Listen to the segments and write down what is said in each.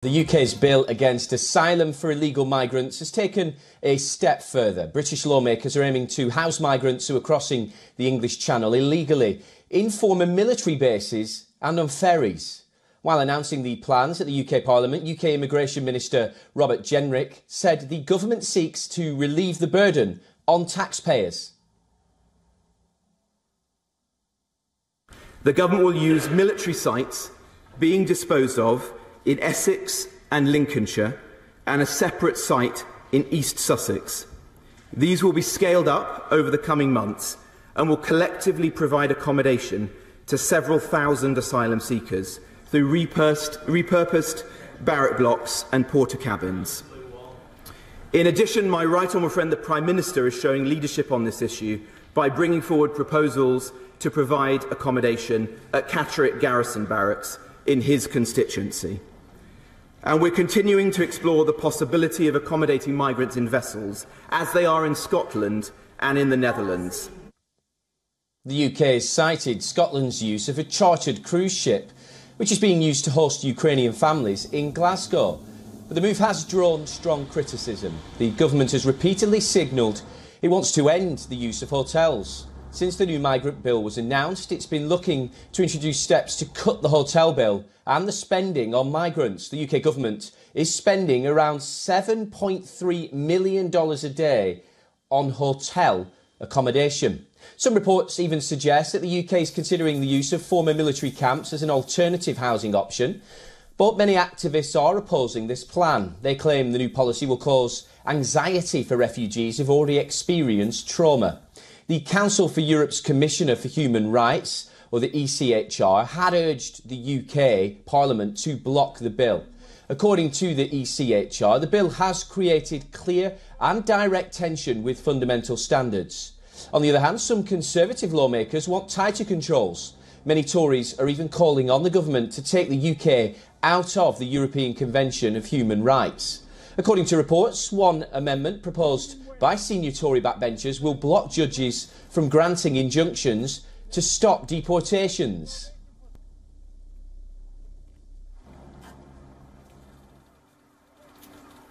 The UK's bill against asylum for illegal migrants has taken a step further. British lawmakers are aiming to house migrants who are crossing the English Channel illegally in former military bases and on ferries. While announcing the plans at the UK Parliament, UK Immigration Minister Robert Jenrick said the government seeks to relieve the burden on taxpayers. The government will use military sites being disposed of in Essex and Lincolnshire, and a separate site in East Sussex. These will be scaled up over the coming months and will collectively provide accommodation to several thousand asylum seekers through repurposed barrack blocks and porter cabins. In addition, my right honourable friend the Prime Minister is showing leadership on this issue by bringing forward proposals to provide accommodation at Catterick Garrison Barracks in his constituency. And we're continuing to explore the possibility of accommodating migrants in vessels, as they are in Scotland and in the Netherlands. The UK has cited Scotland's use of a chartered cruise ship, which is being used to host Ukrainian families in Glasgow. But the move has drawn strong criticism. The government has repeatedly signalled it wants to end the use of hotels. Since the new migrant bill was announced, it's been looking to introduce steps to cut the hotel bill and the spending on migrants. The UK government is spending around $7.3 million a day on hotel accommodation. Some reports even suggest that the UK is considering the use of former military camps as an alternative housing option. But many activists are opposing this plan. They claim the new policy will cause anxiety for refugees who've already experienced trauma. The Council for Europe's Commissioner for Human Rights, or the ECHR, had urged the UK Parliament to block the bill. According to the ECHR, the bill has created clear and direct tension with fundamental standards. On the other hand, some Conservative lawmakers want tighter controls. Many Tories are even calling on the government to take the UK out of the European Convention of Human Rights. According to reports, one amendment proposed by senior Tory backbenchers will block judges from granting injunctions to stop deportations.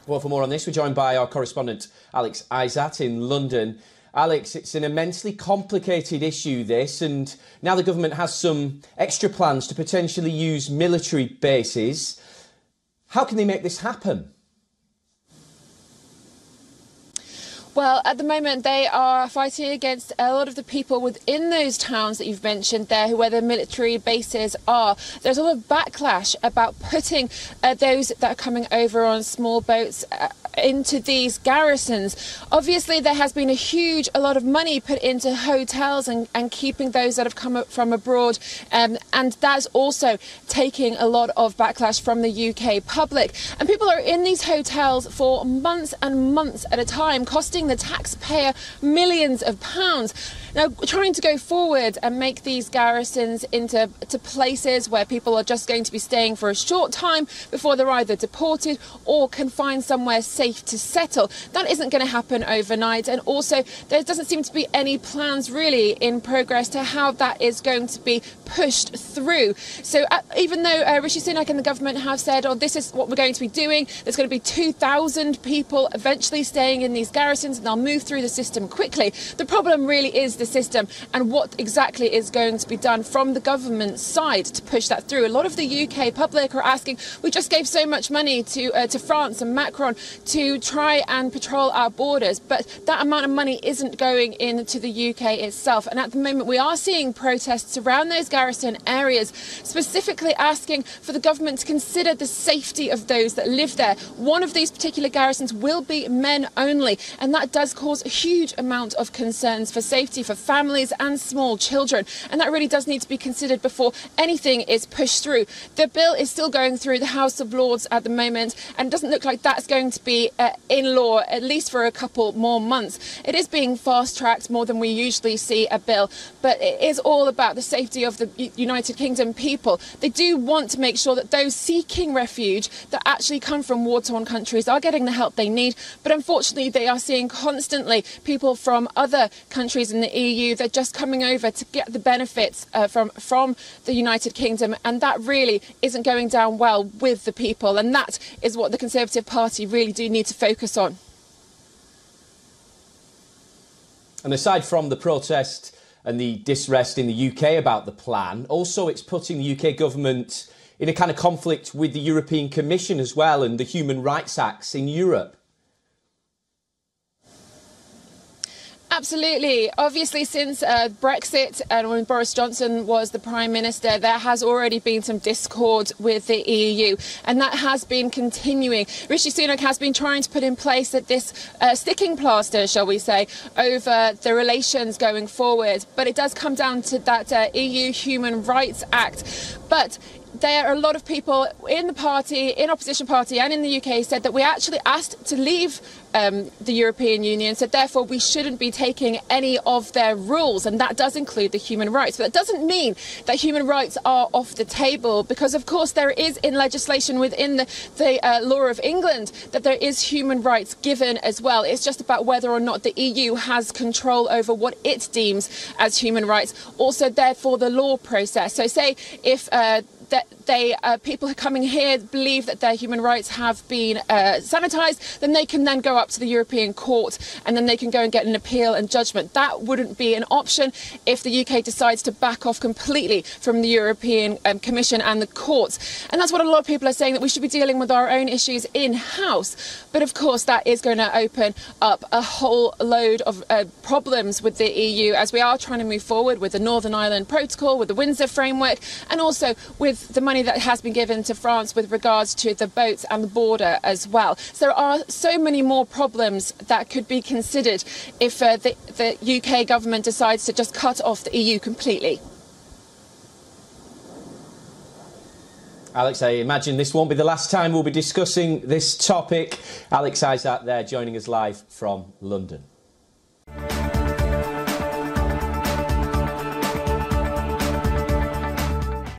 Well, for more on this, we're joined by our correspondent Alex ISAT in London. Alex, it's an immensely complicated issue, this, and now the government has some extra plans to potentially use military bases. How can they make this happen? Well, at the moment, they are fighting against a lot of the people within those towns that you've mentioned there, where the military bases are. There's a lot of backlash about putting those that are coming over on small boats into these garrisons. Obviously, there has been a lot of money put into hotels and keeping those that have come up from abroad. And that's also taking a lot of backlash from the UK public. And people are in these hotels for months and months at a time, costing the taxpayer millions of pounds. Now, trying to go forward and make these garrisons into places where people are just going to be staying for a short time before they're either deported or can find somewhere safe to settle. That isn't going to happen overnight. And also, there doesn't seem to be any plans really in progress to how that is going to be pushed through. So even though Rishi Sunak and the government have said, oh, this is what we're going to be doing, there's going to be 2,000 people eventually staying in these garrisons and they'll move through the system quickly. The problem really is the system and what exactly is going to be done from the government side to push that through. A lot of the UK public are asking, we just gave so much money to France and Macron to try and patrol our borders, but that amount of money isn't going into the UK itself. And at the moment we are seeing protests around those garrison areas, specifically asking for the government to consider the safety of those that live there. One of these particular garrisons will be men only, and that does cause a huge amount of concerns for safety for families and small children, and that really does need to be considered before anything is pushed through. The bill is still going through the House of Lords at the moment, and it doesn't look like that's going to be be in law at least for a couple more months. It is being fast-tracked more than we usually see a bill, but it is all about the safety of the United Kingdom people. They do want to make sure that those seeking refuge that actually come from war-torn countries are getting the help they need, but unfortunately they are seeing constantly people from other countries in the EU that are just coming over to get the benefits from the United Kingdom, and that really isn't going down well with the people, and that is what the Conservative Party really do need to focus on. And aside from the protest and the disrest in the UK about the plan, also it's putting the UK government in a kind of conflict with the European Commission as well and the human rights acts in Europe. Absolutely. Obviously, since Brexit and when Boris Johnson was the Prime Minister, there has already been some discord with the EU, and that has been continuing. Rishi Sunak has been trying to put in place this sticking plaster, shall we say, over the relations going forward. But it does come down to that EU Human Rights Act. But there are a lot of people in the party, in opposition party and in the UK said that we actually asked to leave the European Union, so therefore we shouldn't be taking any of their rules, and that does include the human rights. But that doesn't mean that human rights are off the table, because of course there is in legislation within the law of England that there is human rights given as well. It's just about whether or not the EU has control over what it deems as human rights. Also therefore the law process. So say if people coming here believe that their human rights have been sanitised, then they can then go up to the European Court and then they can go and get an appeal and judgment. That wouldn't be an option if the UK decides to back off completely from the European Commission and the courts. And that's what a lot of people are saying, that we should be dealing with our own issues in-house. But of course that is going to open up a whole load of problems with the EU as we are trying to move forward with the Northern Ireland Protocol, with the Windsor Framework, and also with the money that has been given to France with regards to the boats and the border as well. So there are so many more problems that could be considered if the UK government decides to just cut off the EU completely. Alex, I imagine this won't be the last time we'll be discussing this topic. Alex ISAT there joining us live from London.